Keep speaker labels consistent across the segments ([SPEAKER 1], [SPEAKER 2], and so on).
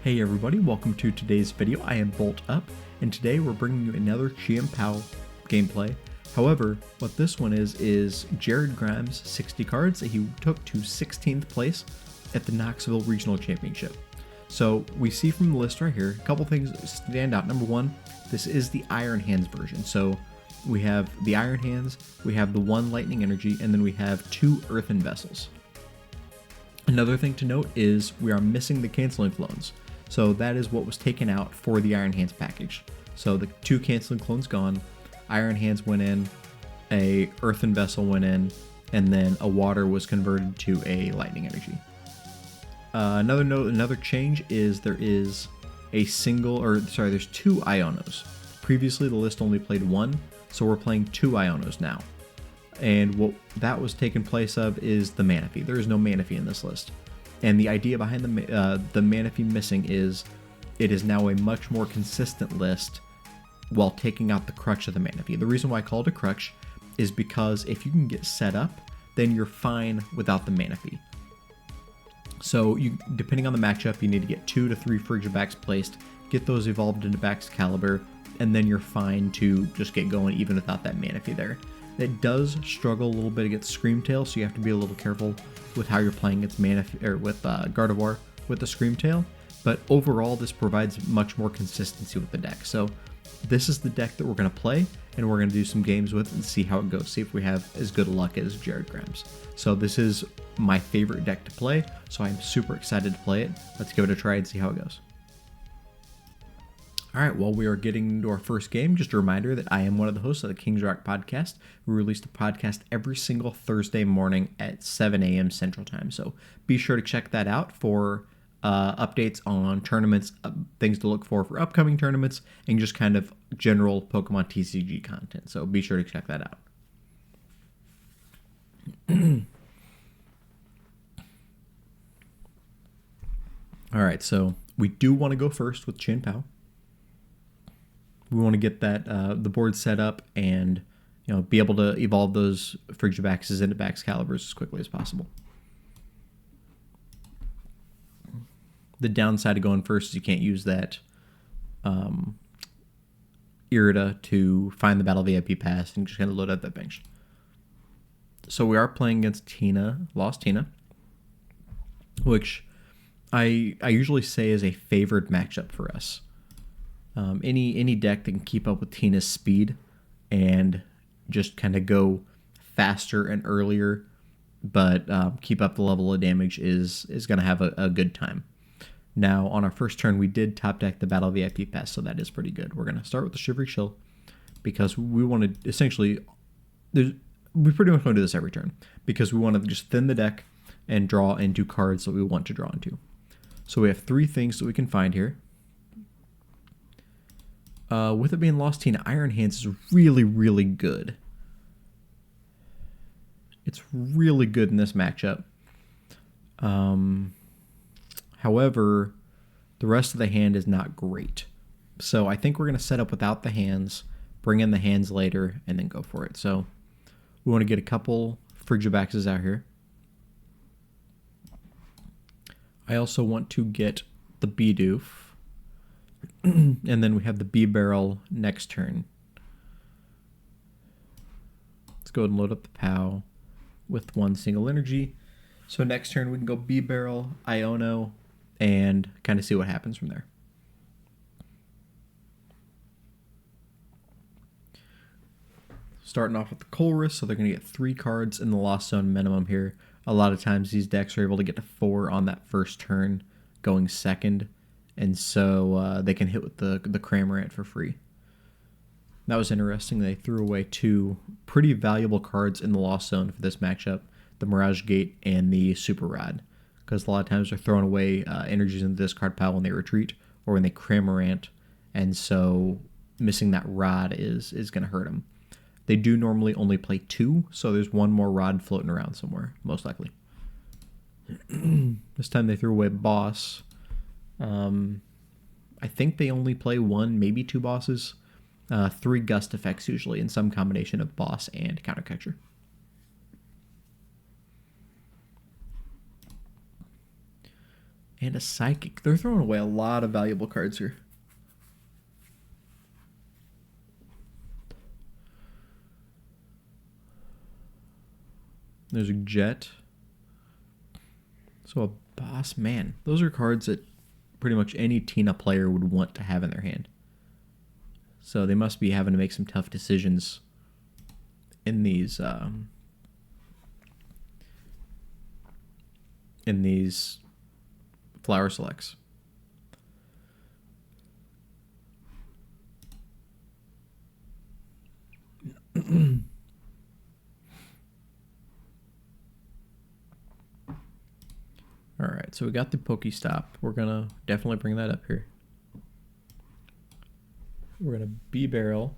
[SPEAKER 1] Hey everybody, welcome to today's video. I am Bolt Up, and today we're bringing you another Chien Pao gameplay. However, what this one is Jared Grimes' 60 cards that he took to 16th place at the Knoxville Regional Championship. So we see from the list right here, a couple things that stand out. Number one, this is the Iron Hands version. So we have the Iron Hands, we have the one Lightning Energy, and then we have two Earthen Vessels. Another thing to note is we are missing the Canceling Clones. So that is what was taken out for the Iron Hands package. So the two Canceling Clones gone, Iron Hands went in, a Earthen Vessel went in, and then a Water was converted to a Lightning Energy. Another change is there's two Ionos. Previously the list only played one, so we're playing two Ionos now. And what that was taking place of is the Manaphy. There is no Manaphy in this list. And the idea behind the Manaphy missing is it is now a much more consistent list while taking out the crutch of the Manaphy. The reason why I call it a crutch is because if you can get set up, then you're fine without the Manaphy. So depending on the matchup, you need to get 2 to 3 Frigibax placed, get those evolved into Baxcalibur, and then you're fine to just get going even without that Manaphy there. It does struggle a little bit against Screamtail, so you have to be a little careful with how you're playing against Manaphy or with Gardevoir with the Screamtail. But overall, this provides much more consistency with the deck. So this is the deck that we're going to play, and we're going to do some games with and see how it goes. See if we have as good luck as Jared Grimes. So this is my favorite deck to play, so I'm super excited to play it. Let's give it a try and see how it goes. Alright, while we are getting into our first game, just a reminder that I am one of the hosts of the Kings Rock podcast. We release the podcast every single Thursday morning at 7 a.m. Central Time, so be sure to check that out for updates on tournaments, things to look for upcoming tournaments, and just kind of general Pokemon TCG content, so be sure to check that out. Alright, so we do want to go first with Chien Pao. We want to get that the board set up and be able to evolve those Frigibaxes into Baxcaliburs as quickly as possible. The downside of going first is you can't use that Irida to find the Battle VIP Pass and just kind of load up that bench. So we are playing against Tina, Lost Tina, which I usually say is a favored matchup for us. Any deck that can keep up with Tina's speed and just kind of go faster and earlier, but keep up the level of damage is going to have a good time. Now, on our first turn, we did top deck the Battle VIP Pass, so that is pretty good. We're going to start with the Shivery Chill because we want to essentially, we pretty much want to do this every turn because we want to just thin the deck and draw into cards that we want to draw into. So we have 3 things that we can find here. With it being Lost Tina, Iron Hands is really, really good. It's really good in this matchup. However, the rest of the hand is not great. So I think we're going to set up without the hands, bring in the hands later, and then go for it. So we want to get a couple Frigibaxes out here. I also want to get the Bidoof. And then we have the Bibarel next turn. Let's go ahead and load up the PAL with one single energy. So next turn we can go Bibarel, Iono, and kind of see what happens from there. Starting off with the Colress, so they're going to get 3 cards in the Lost Zone minimum here. A lot of times these decks are able to get to 4 on that first turn, going second. And so they can hit with the Cramorant for free. That was interesting. They threw away 2 pretty valuable cards in the Lost Zone for this matchup, the Mirage Gate and the Super Rod. Because a lot of times they're throwing away energies in the discard pile when they retreat or when they Cramorant. And so missing that Rod is going to hurt them. They do normally only play 2, so there's 1 more Rod floating around somewhere, most likely. This time they threw away Boss. I think they only play 1, maybe 2 bosses. 3 gust effects usually in some combination of boss and counter catcher. And a Psychic. They're throwing away a lot of valuable cards here. There's a Jet. So a Boss Man. Those are cards that pretty much any Tina player would want to have in their hand. So they must be having to make some tough decisions in these flower selects. All right, so we got the PokéStop. We're gonna definitely bring that up here. We're gonna Bibarel.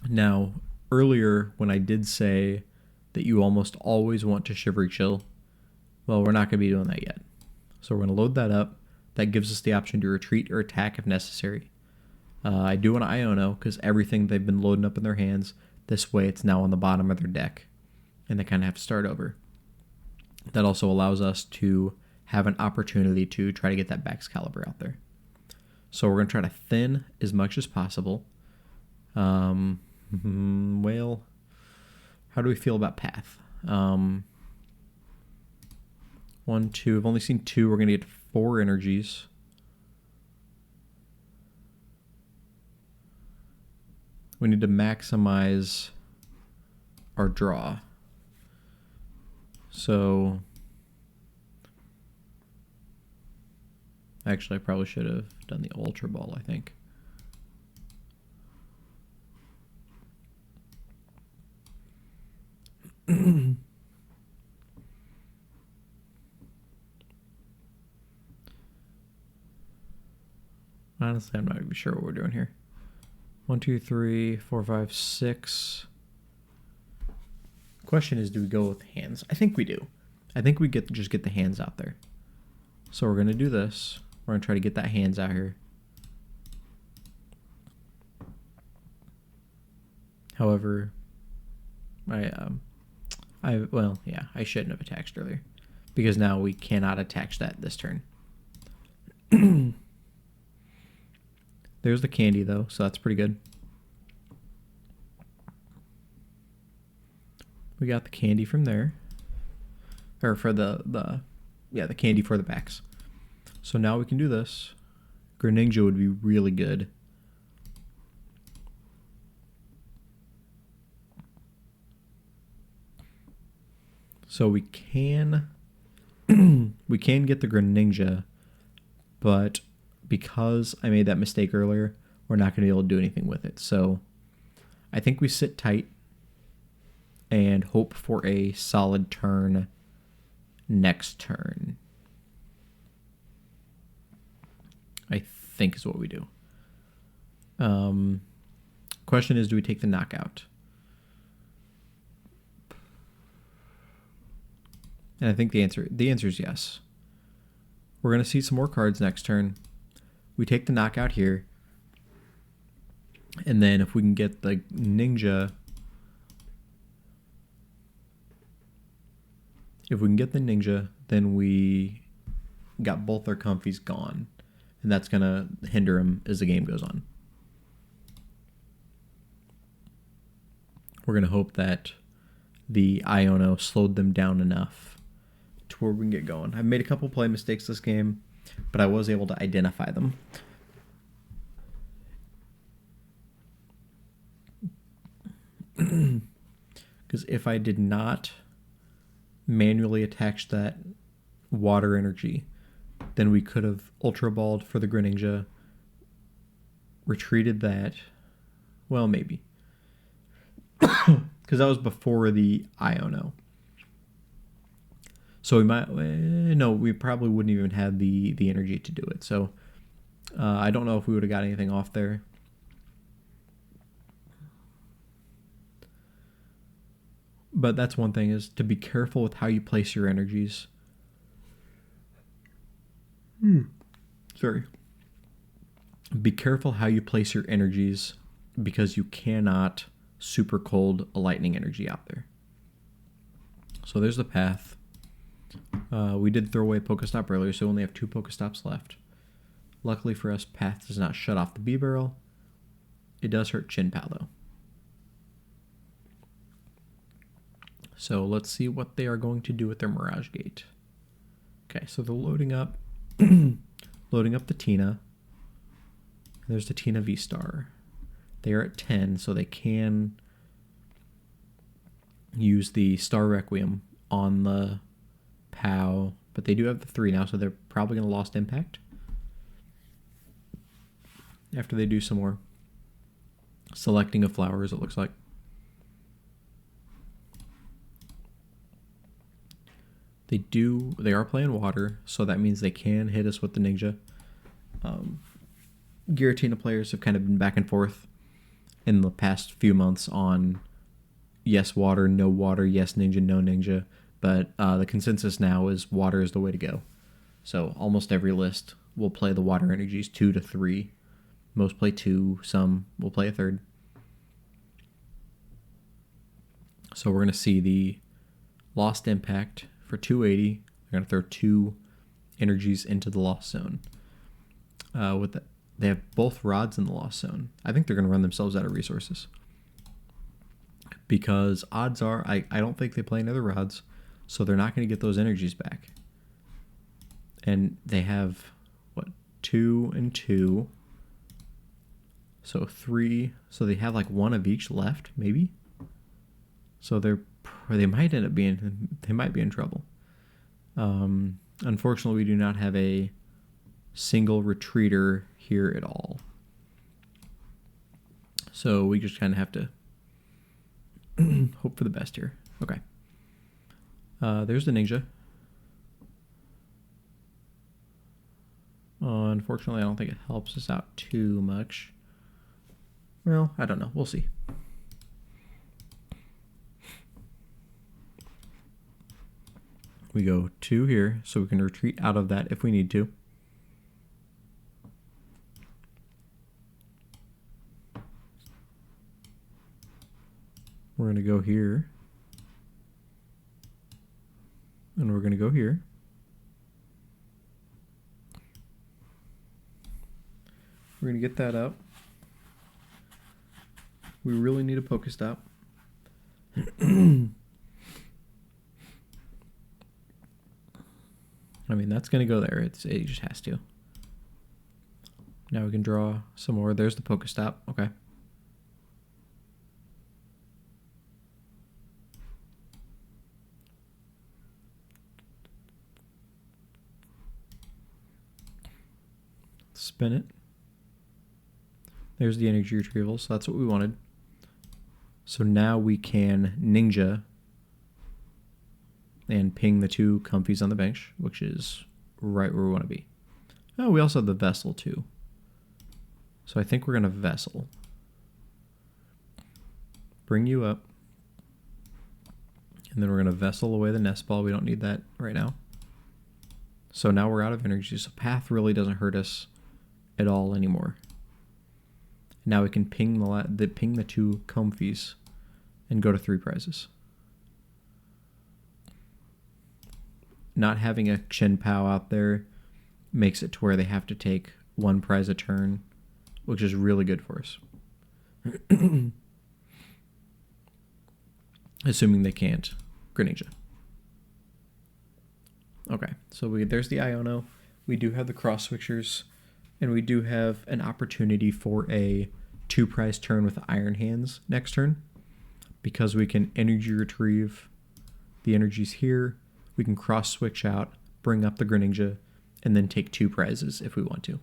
[SPEAKER 1] Now, earlier when I did say that you almost always want to Shivery Chill, well, we're not gonna be doing that yet. So we're gonna load that up. That gives us the option to retreat or attack if necessary. I do want to Iono because everything they've been loading up in their hands. This way, it's now on the bottom of their deck, and they kind of have to start over. That also allows us to have an opportunity to try to get that Baxcalibur out there. So we're going to try to thin as much as possible. Well, how do we feel about Path? 1, 2. I've only seen 2. We're going to get 4 energies. We need to maximize our draw. So, actually, I probably should have done the Ultra Ball, I think. Honestly, I'm not even sure what we're doing here. 1, 2, 3, 4, 5, 6. Question is, do we go with hands? I think we do. I think we just get the hands out there. So we're going to do this. We're going to try to get that hands out here. However, I shouldn't have attached earlier because now we cannot attach that this turn. There's the candy though, so that's pretty good. We got the candy from there, or for the candy for the backs. So now we can do this. Greninja would be really good. So we can we can get the Greninja, but because I made that mistake earlier, we're not going to be able to do anything with it. So I think we sit tight and hope for a solid turn next turn. I think is what we do. Question is, do we take the knockout? And I think the answer is yes. We're going to see some more cards next turn. We take the knockout here. And then if we can get the ninja, then we got both our comfies gone. And that's going to hinder them as the game goes on. We're going to hope that the Iono slowed them down enough to where we can get going. I've made a couple play mistakes this game, but I was able to identify them. Because if I did not manually attach that water energy, then we could have Ultra Balled for the Greninja, retreated that. Well, maybe. Because that was before the Iono. So we might, no, we probably wouldn't even have the energy to do it. So I don't know if we would have got anything off there. But that's one thing, is to be careful with how you place your energies. Sorry. Be careful how you place your energies, because you cannot super cold a lightning energy out there. So there's the path. We did throw away PokéStop earlier, so we only have 2 PokéStops left. Luckily for us, Path does not shut off the Bibarel. It does hurt Chien Pao though. So let's see what they are going to do with their Mirage Gate. Okay, so they're loading up loading up the Tina. There's the Tina V-Star. They are at 10, so they can use the Star Requiem on the PAL, but they do have the 3 now, so they're probably going to Lost Impact after they do some more selecting of flowers, it looks like. They are playing water, so that means they can hit us with the Ninja. Giratina players have kind of been back and forth in the past few months on yes water, yes ninja, no ninja, but the consensus now is water is the way to go. So almost every list will play the water energies 2 to 3. Most play 2, some will play a 3rd. So we're going to see the Lost Impact for 280. They're going to throw 2 energies into the Lost Zone. With that, they have both rods in the Lost Zone. I think they're going to run themselves out of resources. Because odds are, I don't think they play another rods, so they're not going to get those energies back. And they have, what, 2 and 2. So 3. So they have like 1 of each left, maybe? So they might end up being, they might be in trouble. Unfortunately, we do not have a single retreater here at all. So we just kind of have to hope for the best here. Okay. There's the Ninja. Unfortunately, I don't think it helps us out too much. Well, I don't know. We'll see. We go 2 here, so we can retreat out of that if we need to. We're going to go here. And we're going to go here. We're going to get that up. We really need a PokéStop. I mean, that's going to go there. It just has to. Now we can draw some more. There's the PokéStop. Okay. Spin it. There's the energy retrieval, so that's what we wanted. So now we can Ninja and ping the 2 comfies on the bench, which is right where we want to be. Oh, we also have the Vessel too. So I think we're going to Vessel. Bring you up. And then we're going to Vessel away the Nest Ball. We don't need that right now. So now we're out of energy. So Path really doesn't hurt us at all anymore. Now we can ping the 2 comfies and go to 3 prizes. Not having a Chien Pao out there makes it to where they have to take 1 prize a turn, which is really good for us. Assuming they can't Greninja. Okay, so there's the Iono. We do have the Cross Switchers, and we do have an opportunity for a 2 prize turn with Iron Hands next turn, because we can energy retrieve the energies here. We can cross switch out, bring up the Greninja, and then take 2 prizes if we want to.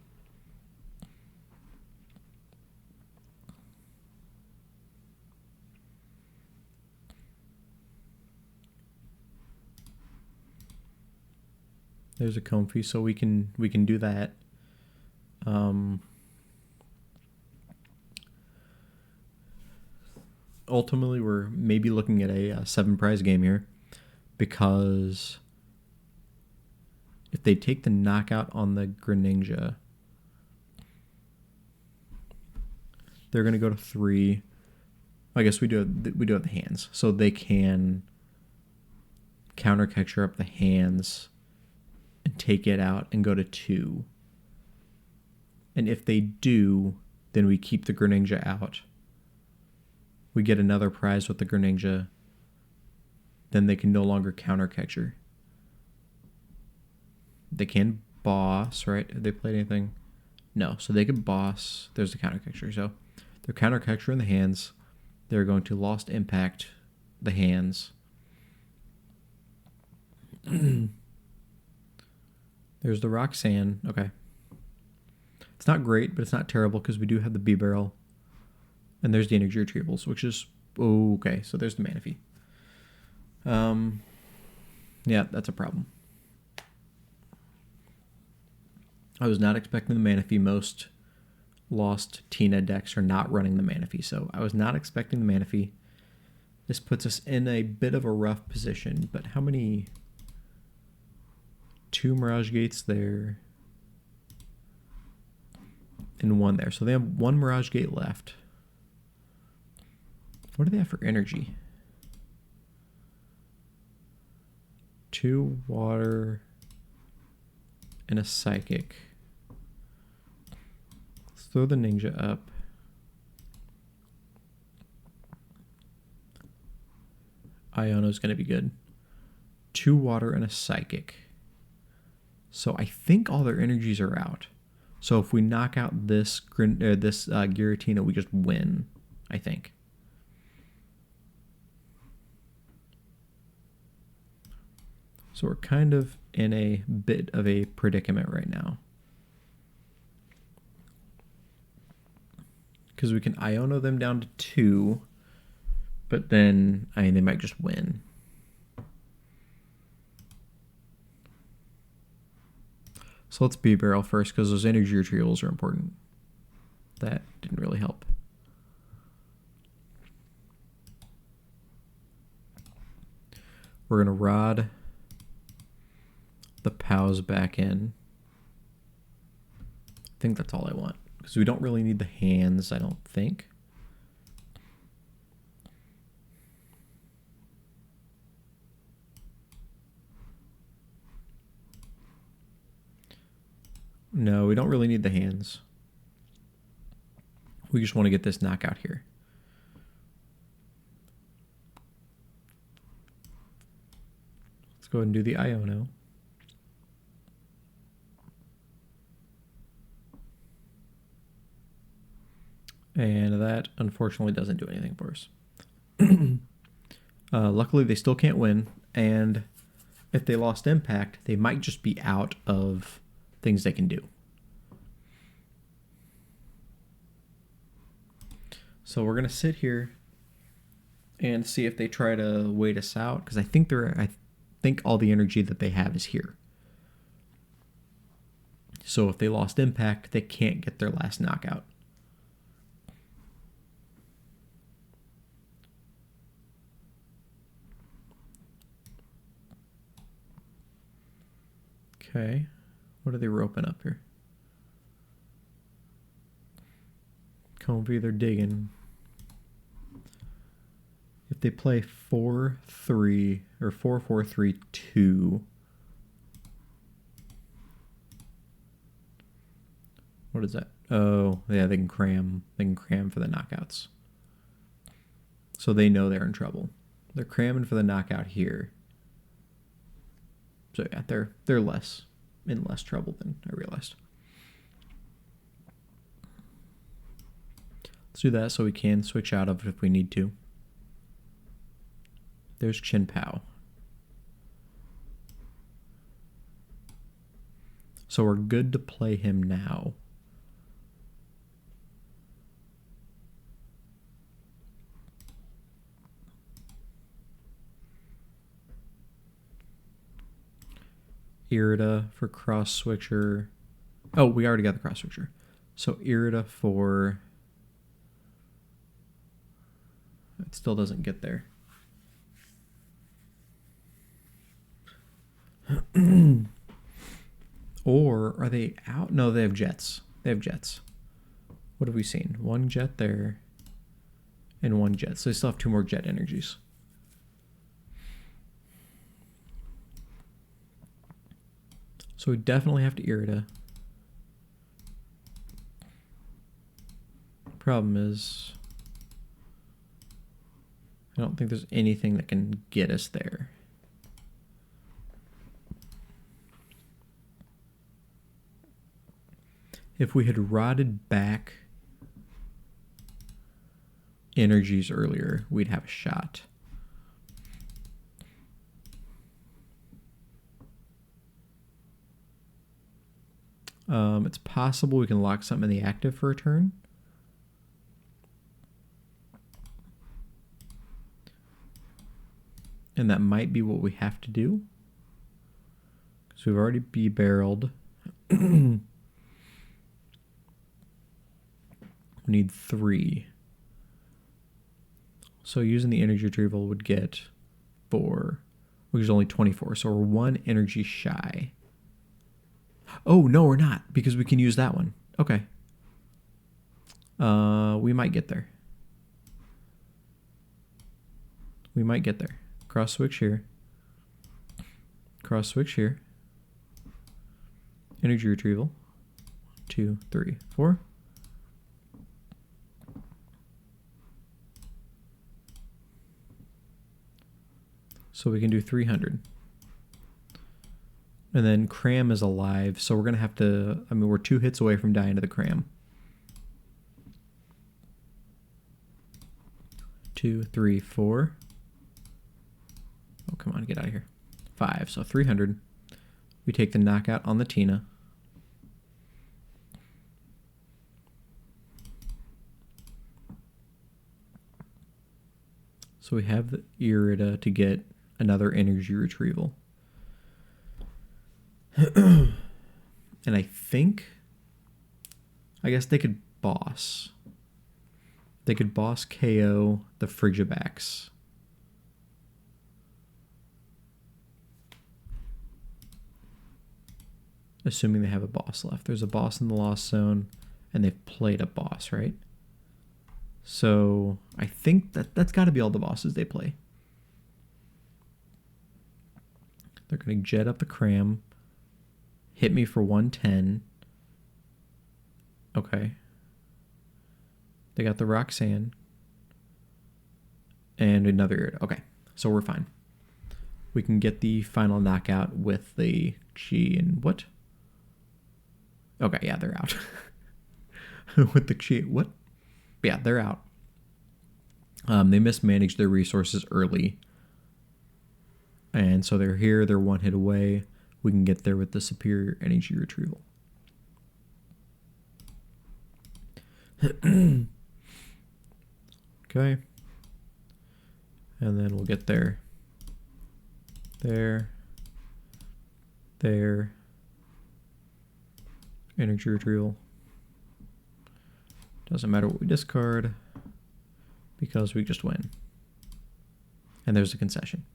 [SPEAKER 1] There's a Comfy, so we can do that. Ultimately, we're maybe looking at a 7 prize game here, because if they take the knockout on the Greninja, they're going to go to 3. I guess we do have the hands, so they can counter catcher up the hands and take it out and go to 2. And if they do, then we keep the Greninja out. We get another prize with the Greninja. Then they can no longer counter catcher. They can boss, right? Have they played anything? No, so they could boss. There's the counter catcher. So they're counter catcher in the hands. They're going to Lost Impact the hands. There's the Roxanne. Okay. It's not great, but it's not terrible because we do have the Bibarel. And there's the Energy Retrievals, which is okay. So there's the Manaphy. Yeah, that's a problem. I was not expecting the Manaphy. Most Lost Tina decks are not running the Manaphy, so I was not expecting the Manaphy. This puts us in a bit of a rough position, but how many? 2 Mirage Gates there. And 1 there. So they have 1 Mirage Gate left. What do they have for energy? 2 water and a psychic. Let's throw the ninja up. Iono's going to be good. 2 water and a psychic. So I think all their energies are out. So if we knock out this Giratina, we just win, I think. So we're kind of in a bit of a predicament right now. Because we can Iono them down to 2, but then, I mean, they might just win. So let's Bibarel first, because those energy retrievals are important. That didn't really help. We're going to Rod the Paos back in. I think that's all I want, because we don't really need the hands, I don't think. No, we don't really need the hands. We just want to get this knockout here. Let's go ahead and do the Iono. And that, unfortunately, doesn't do anything for us. Luckily, they still can't win. And if they lost Impact, they might just be out of things they can do. So we're gonna sit here and see if they try to wait us out, because I think all the energy that they have is here. So if they lost Impact, they can't get their last knockout. Okay. What are they roping up here? Comfy, they're digging. If they play 4-3 or 4-4-3-2, what is that? Oh, yeah, they can cram. They can cram for the knockouts. So they know they're in trouble. They're cramming for the knockout here. So yeah, they're in less trouble than I realized. Let's do that so we can switch out of it if we need to. There's Chien Pao. So we're good to play him now. Irida for Cross Switcher. Oh, we already got the Cross Switcher. So Irida for... It still doesn't get there. Or are they out? No, they have jets. They have jets. What have we seen? 1 jet there and 1 jet. So they still have 2 more jet energies. So we definitely have to Irida. Problem is, I don't think there's anything that can get us there. If we had rotted back energies earlier, we'd have a shot. It's possible we can lock something in the active for a turn. And that might be what we have to do. So we've already Bibareled. We need 3. So using the energy retrieval would get 4, which is only 24. So we're 1 energy shy. Oh, no, we're not, because we can use that one. Okay. We might get there. We might get there. Cross switch here. Cross switch here. Energy retrieval. 2, 3, 4. So we can do 300. And then Cram is alive, so we're going to have to, I mean, we're 2 hits away from dying to the Cram. 2, 3, 4. Oh, come on, get out of here. 5, so 300. We take the knockout on the Tina. So we have the Irida to get another energy retrieval. And I think, I guess they could boss. They could boss KO the Frigibax. Assuming they have a boss left. There's a boss in the Lost Zone, and they've played a boss, right? So I think that's got to be all the bosses they play. They're going to jet up the Cram. Hit me for 110. Okay. They got the Roxanne. And another Irida. Okay, so we're fine. We can get the final knockout with the Chien. What? Okay, yeah, they're out. With the Chien. What? Yeah, they're out. They mismanaged their resources early. And so they're here. They're 1 hit away. We can get there with the superior energy retrieval. Okay. And then we'll get there. There. There. Energy retrieval. Doesn't matter what we discard because we just win. And there's a concession.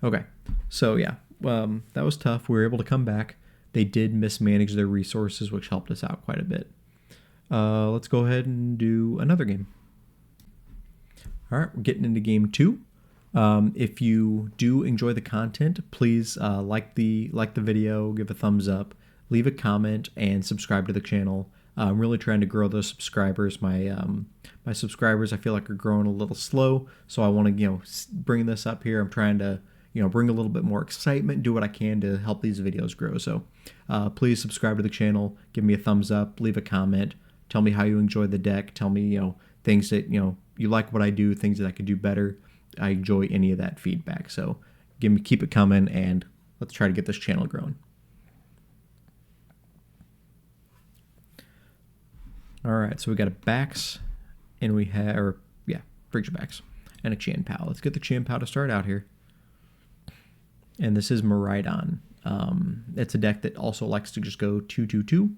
[SPEAKER 1] Okay, so yeah, that was tough. We were able to come back. They did mismanage their resources, which helped us out quite a bit. Let's go ahead and do another game. All right, we're getting into game 2. If you do enjoy the content, please like the video, give a thumbs up, leave a comment, and subscribe to the channel. I'm really trying to grow those subscribers. My subscribers, I feel like, are growing a little slow, so I want to bring this up here. I'm trying to bring a little bit more excitement, do what I can to help these videos grow. So please subscribe to the channel, give me a thumbs up, leave a comment, tell me how you enjoy the deck, tell me things that you like what I do, things that I could do better. I enjoy any of that feedback. So keep it coming, and let's try to get this channel growing. All right, so we got a Bax, and we have, Frigibax, and a Chien Pao. Let's get the Chien Pao to start out here. And this is Miraidon. It's a deck that also likes to just go 2-2-2.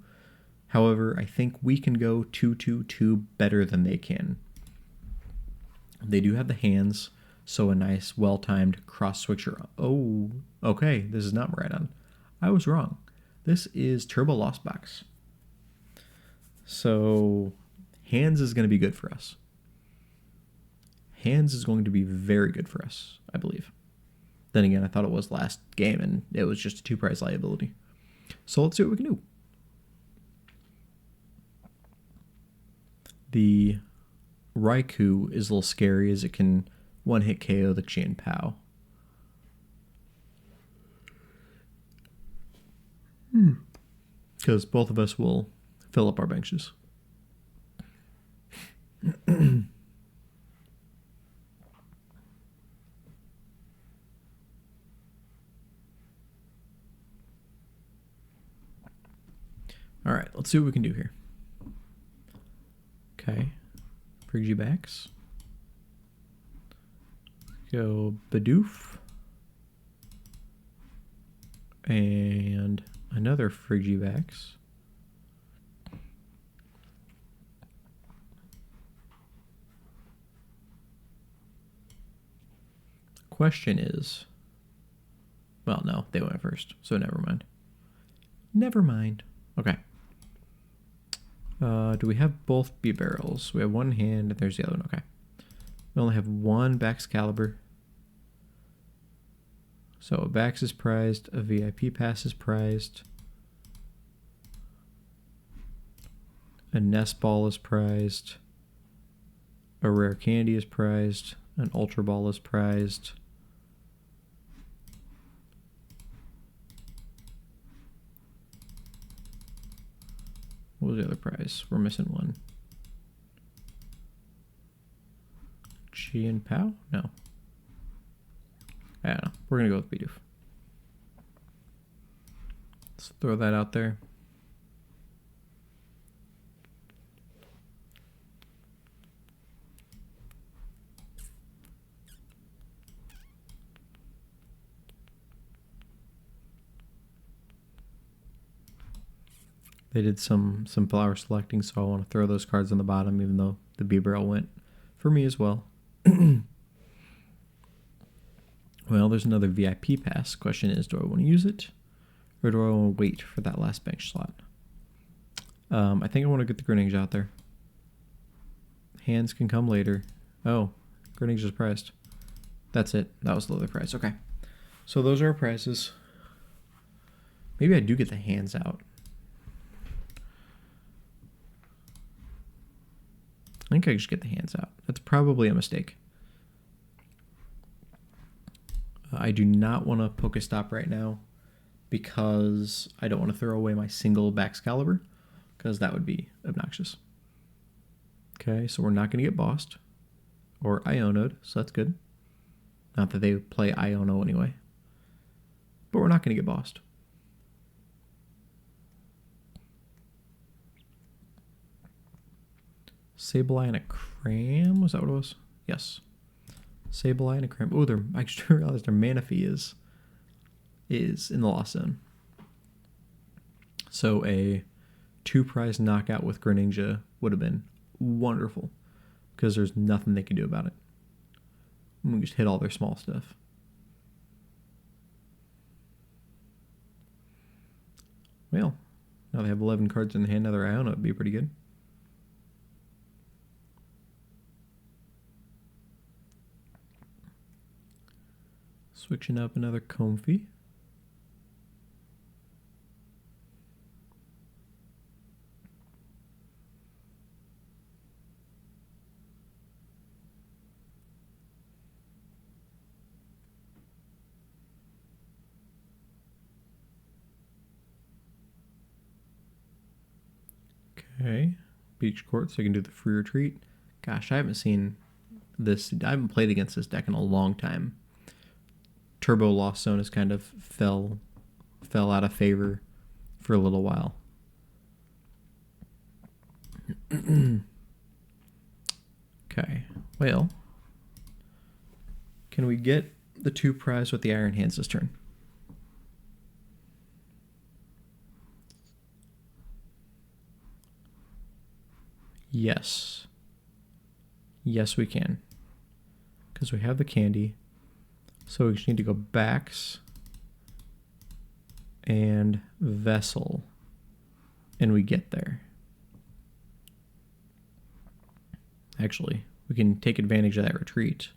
[SPEAKER 1] However, I think we can go 2-2-2 better than they can. They do have the hands, so a nice, well-timed cross switcher. Oh, okay, this is not Miraidon. I was wrong. This is Turbo Lost Box. So, hands is going to be good for us. Hands is going to be very good for us, I believe. Then again, I thought it was last game, and it was just a 2-prize liability. So let's see what we can do. The Raikou is a little scary as it can one-hit KO the Chien Pao. Because both of us will fill up our benches. All right, let's see what we can do here. Okay, Frigibax. Go Bidoof. And another Frigibax. Question is, well, no, they went first, so never mind. Never mind. Okay. Do we have both Bibarels? We have one hand, and there's the other one. Okay. We only have one Baxcalibur. So a Bax is prized, a VIP pass is prized, a Nest Ball is prized, a Rare Candy is prized, an Ultra Ball is prized. What was the other prize? We're missing one. Chien Pao? No. I don't know. We're going to go with Bidoof. Let's throw that out there. They did some flower selecting, so I want to throw those cards on the bottom, even though the Bibarel went for me as well. Well, there's another VIP pass. Question is, do I want to use it, or do I want to wait for that last bench slot? I think I want to get the Greninja out there. Hands can come later. Oh, Greninja's prized. That's it. That was the other prize. Okay. So those are our prizes. Maybe I do get the hands out. I think I just get the hands out. That's probably a mistake. I do not want to PokéStop right now because I don't want to throw away my single Baxcalibur because that would be obnoxious. Okay, so we're not going to get bossed or Iono'd, so that's good. Not that they play Iono anyway. But we're not going to get bossed. Sableye and a Cram? Was that what it was? Yes. Sableye and a Cram. Oh, I just realized their Manaphy is in the Lost Zone. So a 2-prize knockout with Greninja would have been wonderful because there's nothing they can do about it. We just hit all their small stuff. Well, now they have 11 cards in hand. Another Iono would be pretty good. Switching up another Comfy. Okay, Beach Court, so I can do the free retreat. Gosh, I haven't seen this. I haven't played against this deck in a long time. Turbo Lost Zone has kind of fell out of favor for a little while. Okay, well, can we get the 2-prize with the Iron Hands this turn? Yes. Yes, we can. Because we have the candy. So we just need to go Bax and Vessel, and we get there. Actually, we can take advantage of that retreat.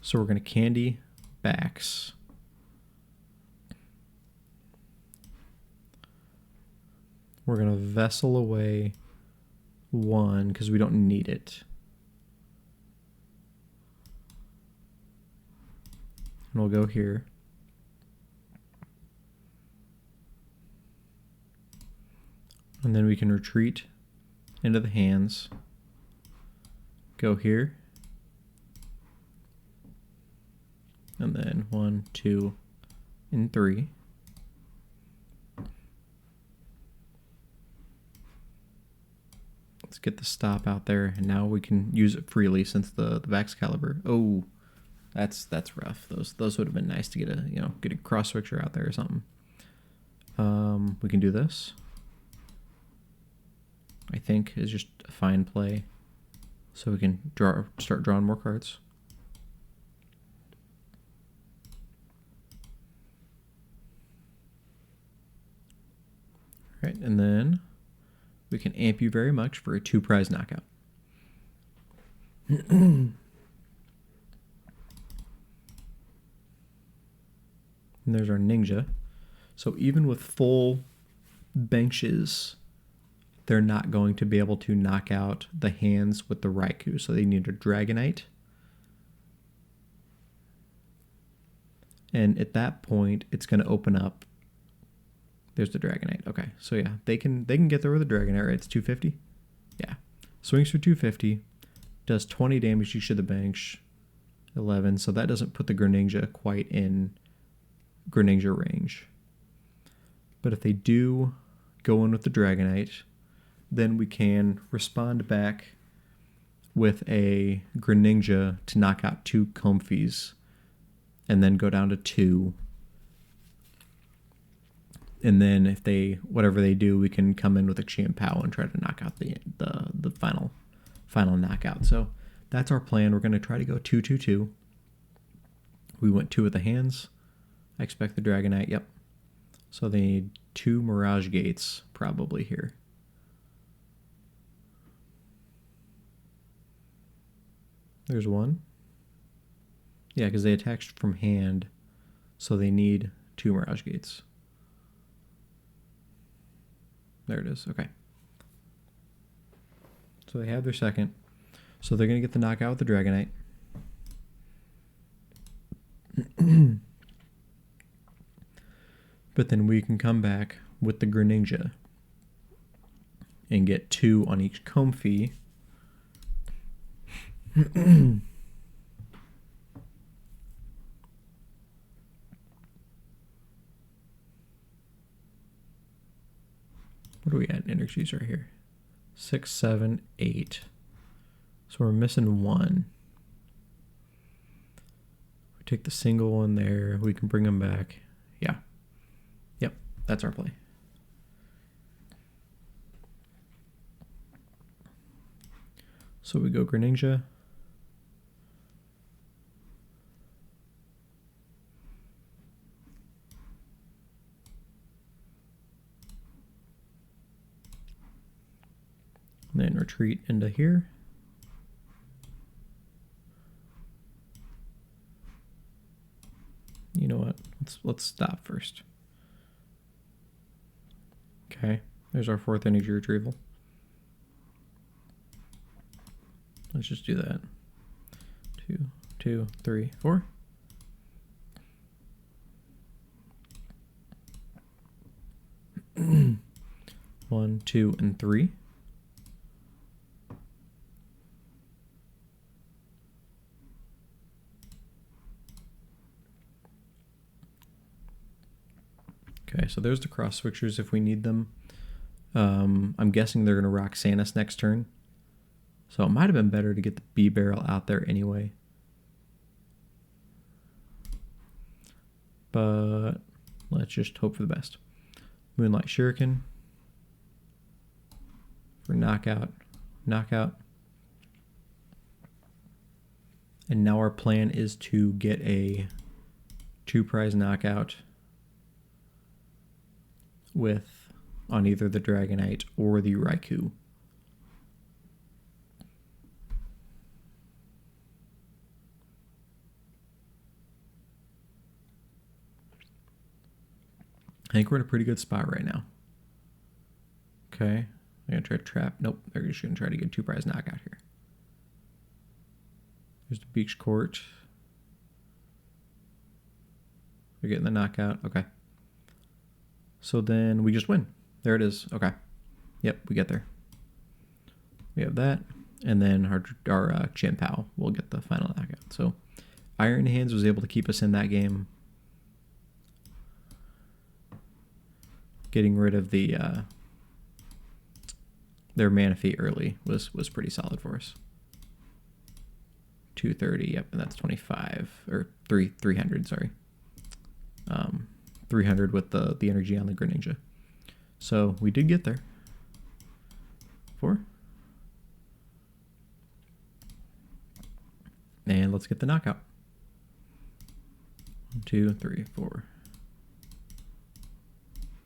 [SPEAKER 1] So we're going to candy Bax. we're going to Vessel away 1 because we don't need it. And we'll go here. And then we can retreat into the hands. Go here. And then 1, 2, and 3. Let's get the stop out there, and now we can use it freely since the Baxcalibur. Oh, that's rough. Those would have been nice to get a cross switcher out there or something. We can do this. I think is just a fine play, so we can start drawing more cards. All right, and then we can amp you very much for a 2 prize knockout. And there's our ninja. So even with full benches, they're not going to be able to knock out the hands with the Raikou, so they need a Dragonite. And at that point, it's going to open up. There's the Dragonite. Okay, so yeah, they can get there with a Dragonite, right? It's 250? Yeah. Swings for 250, does 20 damage each of the bench, 11, so that doesn't put the Greninja quite in Greninja range. But if they do go in with the Dragonite, then we can respond back with a Greninja to knock out 2 Comfies, and then go down to 2. And then if whatever they do, we can come in with a Chien Pao and try to knock out the final knockout. So that's our plan. We're going to try to go 2-2-2. We went 2 with the hands. I expect the Dragonite. Yep. So they need 2 Mirage Gates probably here. There's 1. Yeah, because they attached from hand, so they need 2 Mirage Gates. There it is. Okay. So they have their second. So they're going to get the knockout with the Dragonite. But then we can come back with the Greninja and get 2 on each Comfy. What are we at in energies right here? 6, 7, 8. So we're missing 1. We take the single one there. We can bring them back. Yeah. Yep. That's our play. So we go Greninja. Then retreat into here. You know what? Let's stop first. Okay, there's our 4th energy retrieval. Let's just do that. 2, 2, 3, 4. One, 2, and 3. Okay, so there's the cross switchers if we need them. I'm guessing they're going to rock Sanus next turn. So it might have been better to get the Bibarel out there anyway. But let's just hope for the best. Moonlight Shuriken for knockout. And now our plan is to get a 2 prize knockout with on either the Dragonite or the Raikou. I think we're in a pretty good spot right now. Okay. I'm going to try to trap. Nope. They're just going to try to get 2 prize knockout here. Here's the beach court. They're getting the knockout. Okay. So then we just win. There it is. Okay. Yep, we get there. We have that. And then our Chien Pao will get the final knockout. So Iron Hands was able to keep us in that game. Getting rid of the their Manaphy early was pretty solid for us. 230, yep, and that's 25 or 300. Sorry, 300 with the energy on the Greninja. So we did get there. 4. And let's get the knockout. 1, 2, 3, 4.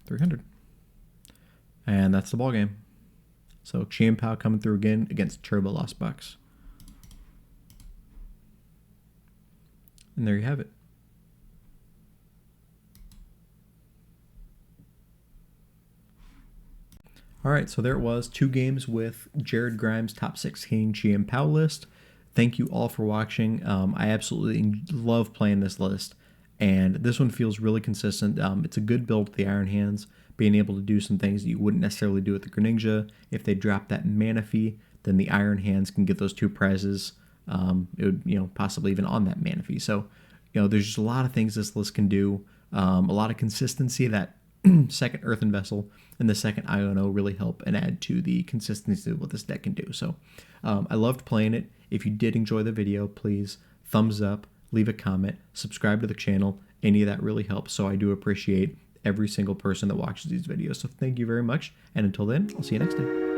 [SPEAKER 1] 300. And that's the ball game. So Chien Pao coming through again against Turbo Lost Box. And there you have it. All right, so there it was. 2 games with Jared Grimes' top 16 Chien Pao list. Thank you all for watching. I absolutely love playing this list, and this one feels really consistent. It's a good build with the Iron Hands, being able to do some things that you wouldn't necessarily do with the Greninja. If they drop that Manaphy, then the Iron Hands can get those 2 prizes. It would, possibly even on that Manaphy. So, there's just a lot of things this list can do. A lot of consistency. That second Earthen Vessel and the second Iono really help and add to the consistency of what this deck can do. So, I loved playing it. If you did enjoy the video, please thumbs up, leave a comment, subscribe to the channel. Any of that really helps. So I do appreciate every single person that watches these videos. So thank you very much. And until then, I'll see you next time.